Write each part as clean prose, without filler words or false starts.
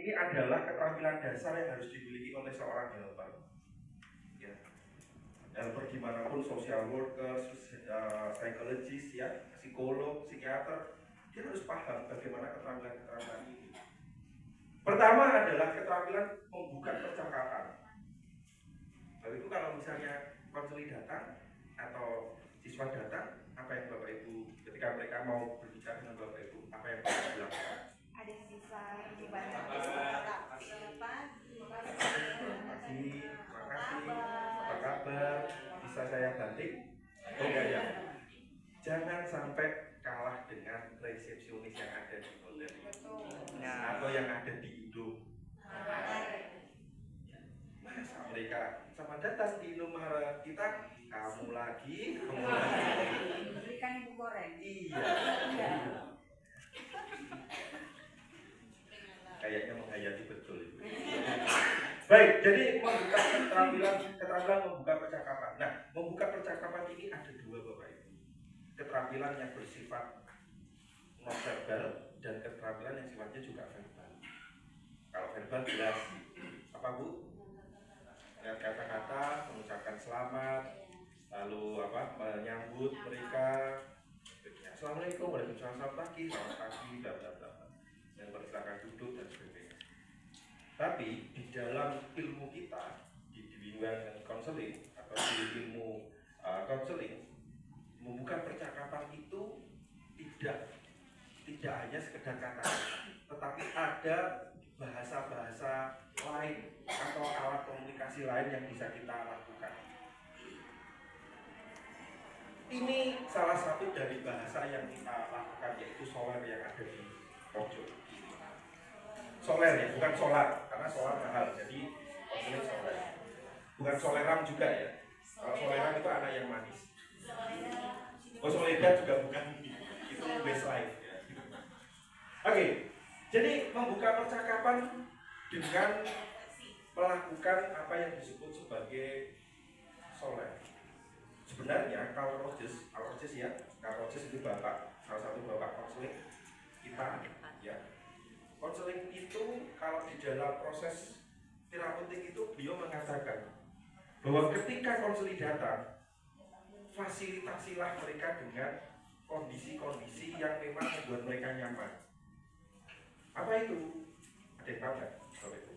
ini adalah keterampilan dasar yang harus dimiliki oleh seorang helper. Ya. Helper dimanapun, social worker, psychologist, ya, psikolog, psikiater, dia harus paham bagaimana keterampilan ini. Pertama adalah keterampilan membuka percakapan. Lalu itu kalau misalnya konseling datang atau siswa datang, apa yang Bapak Ibu ketika mereka mau berbicara dengan Bapak Ibu, apa yang Bapak Ibu lakukan? Ada sisa dibantu. Makasih, apa kabar? Bisa saya banting? Oh ya. Jangan sampai kalah dengan resepsionis yang ada di hotel atau yang ada di Indo. Masa mereka sama datang di Indomaret, kita kamu lagi. Berikan ibu goreng. Iya. Kayaknya menghayati betul itu. Baik, jadi membuka keterampilan membuka percakapan. Nah, membuka percakapan ini ada dua Bapak Ibu. Keterampilan yang bersifat non verbal dan keterampilan yang sifatnya juga verbal. Kalau verbal jelas apa Bu? Lihat kata-kata, mengucapkan selamat, lalu menyambut mereka. Assalamualaikum, waalaikumsalam, selamat pagi, bla bla bla. Dan silakan duduk dan sebagainya. Tapi di dalam ilmu kita di bimbingan konseling atau di ilmu konseling, membuka percakapan itu tidak hanya sekedar kata, tetapi ada bahasa-bahasa lain atau alat komunikasi lain yang bisa kita lakukan. Ini salah satu dari bahasa yang kita lakukan, yaitu soler yang ada di pojok. Soler ya, bukan solar, karena solar mahal, jadi konseling soler. Bukan soleram juga ya. Kalau soleram itu anak yang manis. Oh, soledad juga bukan, itu Westlife ya. Oke, jadi membuka percakapan dengan melakukan apa yang disebut sebagai soler. Sebenarnya Carl Rogers itu salah satu bapak konseling kita ya. Konseling itu kalau di dalam proses terapeutik itu beliau mengatakan bahwa ketika konseling datang, fasilitasilah mereka dengan kondisi-kondisi yang memang membuat mereka nyaman. Apa itu? Ada yang tahu nggak? Kalau itu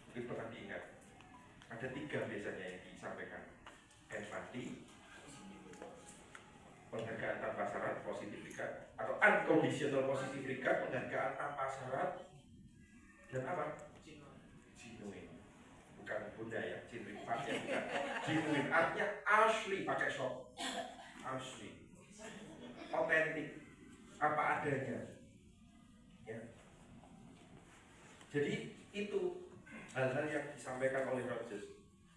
mungkin pernah diingat. Ada 3 biasanya yang disampaikan: empati, penghargaan tanpa syarat, positive regard, atau unconditional positive regard, penghargaan tanpa syarat, dan apa? Genuine. Bukan bunda ya, genuine ya, bukan. Genuine artinya asli, pakai shop. Asli, otentik, apa adanya. Ya. Jadi itu hal-hal yang disampaikan oleh Rogers.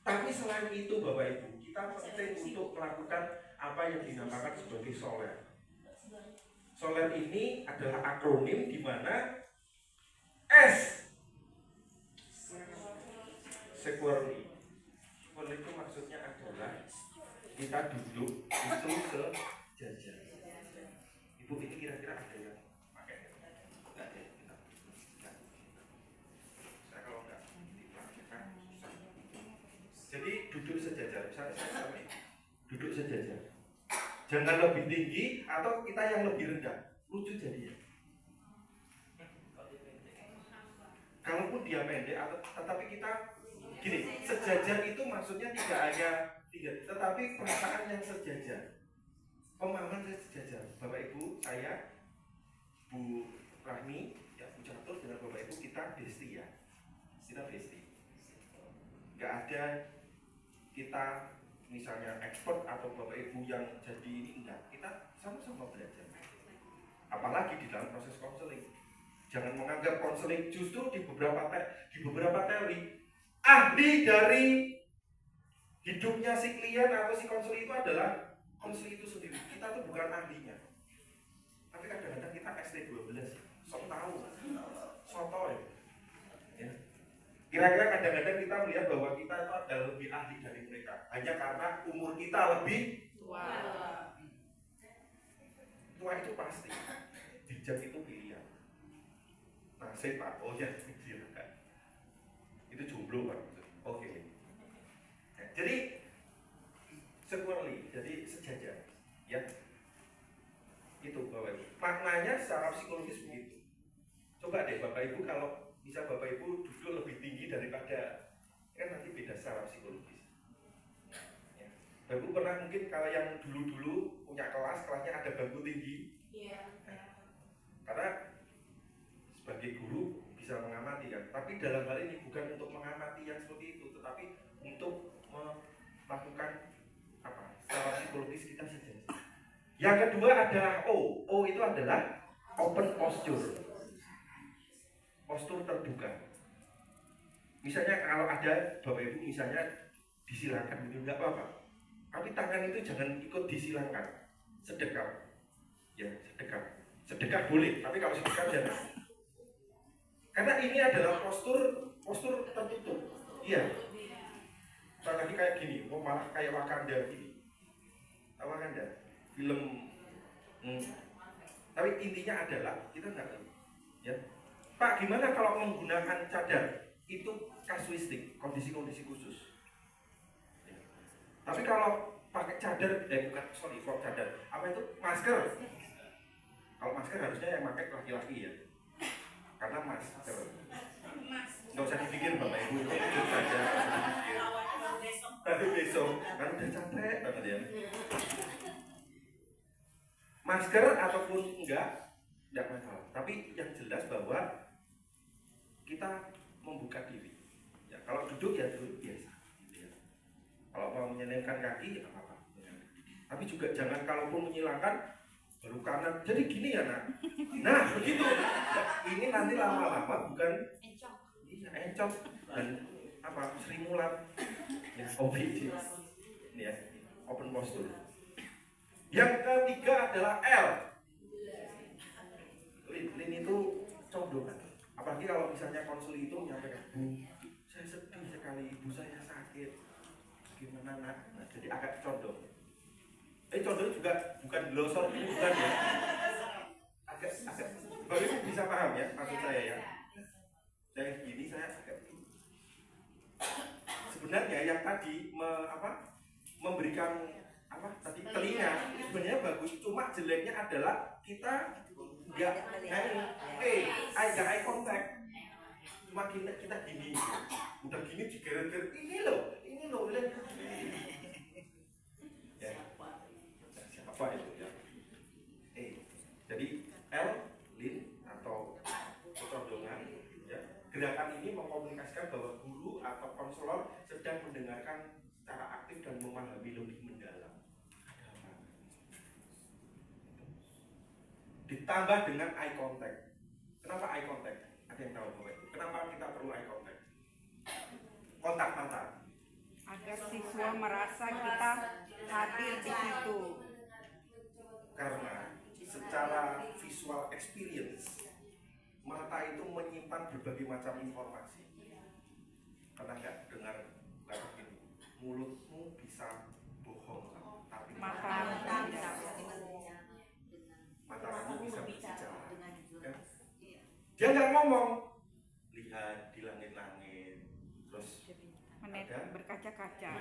Tapi selain itu Bapak Ibu, kita penting untuk melakukan apa yang dinamakan sebagai soler. Soler ini adalah akronim di mana S sequarly. Sequarly itu maksudnya adalah kita duduk itu sejajar. Ibu ini kira-kira ada yang pakai? Enggak ya? Enggak. Saya kalau enggak dipraktekkan susah. Jadi duduk sejajar. Misalnya saya sama ibu, duduk sejajar. Jangan lebih tinggi atau kita yang lebih rendah. Lucu jadinya. Kalaupun dia pendek atau tetapi kita gini, sejajar itu maksudnya tidak hanya tiga, tetapi perasaan yang sejajar. Pemahaman sejajar. Bapak Ibu, saya, Bu Rahmi, ya Bu Catur dengan Bapak Ibu kita besti ya. Kita besti. Enggak ada kita misalnya expert atau Bapak Ibu yang jadi ini, enggak. Kita sama-sama belajar. Apalagi di dalam proses konseling. Jangan menganggap konseling, justru di beberapa teori ahli dari hidupnya si klien atau si konseling itu adalah konseling itu sendiri. Kita tuh bukan ahlinya. Tapi kadang-kadang kita ST12, sok tahu, sotoy. Ya. Kira-kira kadang-kadang kita melihat bahwa kita itu adalah lebih ahli dari mereka hanya karena umur kita lebih tua. Tua itu pasti. Bijak itu pilihan. Nah, Masih Pak, oh ya silakan. Itu jomblo Pak. Oke. Nah, jadi squarely, jadi sejajar, ya. Itu Bapak Ibu. Maknanya secara psikologis begitu. Coba deh Bapak Ibu kalau bisa Bapak Ibu duduk lebih tinggi daripada, kan nanti beda secara psikologis. Ya. Bapak Ibu pernah mungkin kalau yang dulu-dulu punya kelasnya ada bangku tinggi. Iya. Karena sebagai guru bisa mengamati kan, tapi dalam hal ini bukan untuk mengamati yang seperti itu, tetapi untuk melakukan apa? Secara psikologis kita saja. Yang kedua adalah O. O itu adalah open posture. Postur terbuka. Misalnya kalau ada Bapak Ibu misalnya disilakan itu enggak apa-apa. Tapi tangan itu jangan ikut disilakan. Sedekap. Ya, sedekap. Sedekah boleh, tapi kalau sedekah jangan. Karena ini adalah postur tertutup. Iya. Apalagi kayak gini, malah kayak Wakanda gini. Tahu Wakanda? Film. Tapi intinya adalah kita nggak tahu. Ya. Pak, gimana kalau menggunakan cadar? Itu kasuistik, kondisi-kondisi khusus. Ya. Tapi kalau pakai cadar, kalau cadar, apa itu? Masker. Kalau masker harusnya yang pakai laki-laki ya. Karena masker. Nggak usah dipikir Bapak Ibu, itu jujur saja. Baru besok, kan udah capek banget ya. Masker ataupun enggak masalah. Tapi yang jelas bahwa kita membuka diri. Ya, kalau duduk ya duduk biasa. Gitu ya. Kalau mau menyilangkan kaki ya apa-apa. Tapi juga jangan kalaupun menyilangkan baru kanan, jadi gini ya nak. Nah begitu. Ini nanti lama-lama bukan encok dan apa Sri Mulat. Ya, obedience. Ini ya, open posture. Yang ketiga adalah L. Lin itu condongan. Apalagi kalau misalnya konsul itu menyampaikan, Bu, saya sedih sekali, ibu saya sakit. Gimana nak? Nah, jadi agak condong. Condong juga bukan glosor ini bukan ya. Agak Bapak Ibu bisa paham ya maksud saya ya. Saya gini saya agak begini. Sebenarnya yang tadi memberikan tadi telinga itu sebenarnya bagus, cuma jeleknya adalah kita nggak eye contact. Cuma kita gini, udah gini digeret-geret, ini loh ya. Apa itu ya? Jadi L, lin atau condongan ya. Gerakan ini mengkomunikasikan bahwa guru atau konselor sedang mendengarkan secara aktif dan memahami lebih mendalam. Ditambah dengan eye contact. Kenapa eye contact? Ada yang tahu Bapak? Kenapa kita perlu eye contact? Kontak mata. Agar siswa merasa kita hadir di situ. Karena secara visual experience mata itu menyimpan berbagai macam informasi. Pernah nggak dengar kata ini? Mulutmu bisa bohong, tapi matamu bisa berbicara. Kan? Dia nggak ngomong, lihat di langit-langit, terus ada berkaca-kaca.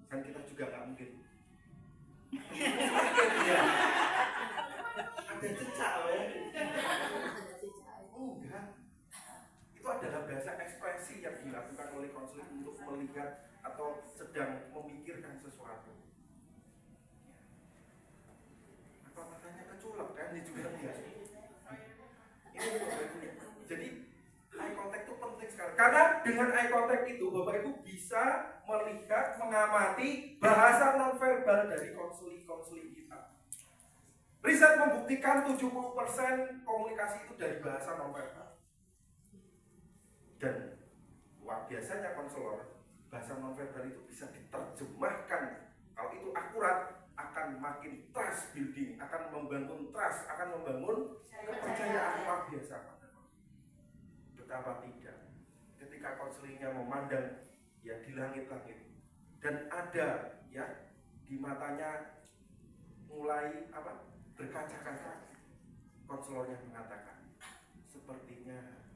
Kan kita juga nggak mungkin. Ada cecak ya. Enggak. Itu adalah bahasa ekspresi yang dilakukan oleh konselor untuk melihat atau sedang memikirkan sesuatu. Apa matanya keculap kan? Ini juga enggak. Jadi eye contact itu penting sekali. Karena dengan eye contact itu Bapak Ibu bisa melihat, mengamati bahasa nonverbal dari konsuli kita. Riset membuktikan 70% komunikasi itu dari bahasa nonverbal. Dan biasanya konselor bahasa nonverbal itu bisa diterjemahkan. Kalau itu akurat akan makin trust building, akan membangun trust, akan membangun kepercayaan luar biasa pada konselor. Betapa tidak ketika konselingnya memandang ya di langit-langit dan ada ya di matanya mulai berkaca-kaca, konselornya mengatakan sepertinya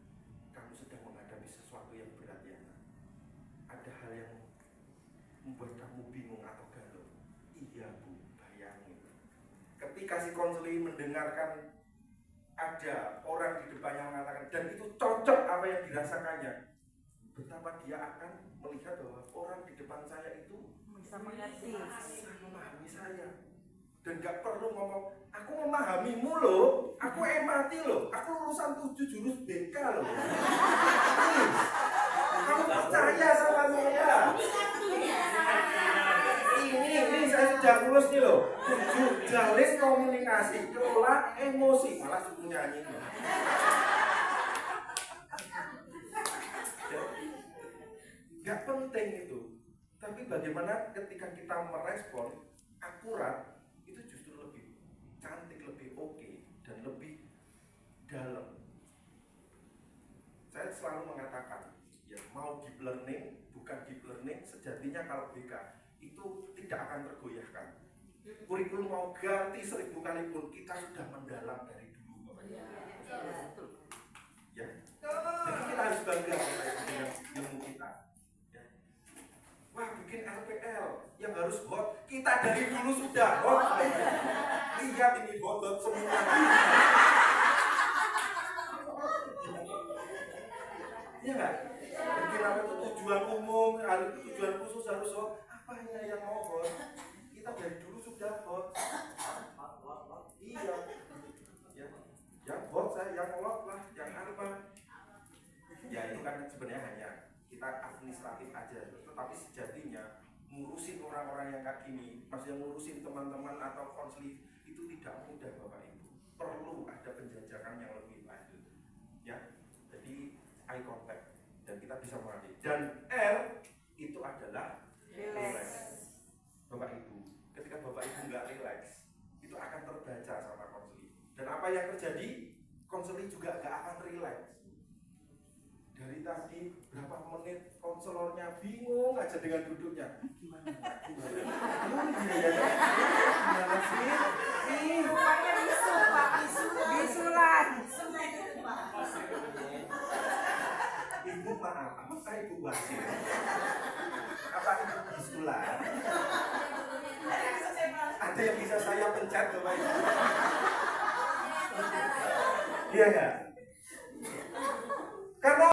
kamu sedang menghadapi sesuatu yang berat ya. Ada hal yang membuat kamu bingung atau galau. Iya Bu, bayangin. Ketika si konseling mendengarkan ada orang di depannya mengatakan dan itu cocok apa yang dirasakannya, betapa dia akan melihat bahwa orang di depan saya itu Bisa mengerti. memahami saya dan gak perlu ngomong aku memahamimu loh, aku emati loh, aku lulusan 7 jurus BK loh. Please, kamu percaya sama saya. Ini saya sudah lulus nih loh, 7 jalis komunikasi, kelola emosi, malah suruh nyanyi. Gak penting itu, tapi bagaimana ketika kita merespon akurat, itu justru lebih cantik, lebih oke, dan lebih dalam. Saya selalu mengatakan, ya mau deep learning, bukan deep learning, sejatinya kalau BK itu tidak akan tergoyahkan. Kurikulum mau ganti 1000 kali pun, kita sudah mendalam dari dulu. Ya. Jadi kita harus bangga dengan ilmu kita. Wah, bikin RPL yang harus hot. Kita dari dulu sudah hot. Lihat ini hot semua. Iya nggak? Bikin apa itu tujuan umum, tujuan khusus harus hot. Apanya yang mau hot? Kita dari dulu sudah hot. Iya. Ya. Yang hot saya, yang hot lah, yang apa? Ya itu kan sebenarnya hanya kita administratif aja, tetapi sejatinya ngurusin orang-orang yang kayak gini, maksudnya ngurusin teman-teman atau konseling itu tidak mudah Bapak Ibu. Perlu ada penjajakan yang lebih lanjut. Ya, jadi eye contact dan kita bisa mengerti. Dan R itu adalah relax. Bapak Ibu, ketika Bapak Ibu nggak relax, itu akan terbaca sama konseling. Dan apa yang terjadi? Konseling juga nggak akan relax. Dari tadi berapa menit konselornya bingung aja dengan duduknya. Gimana sih? Rupanya bisu, Pak. Bisulan. Ibu maaf, apakah ibu wasit? Apa ibu bisulan? Ada yang bisa saya pencet Bapak Ibu? Iya nggak?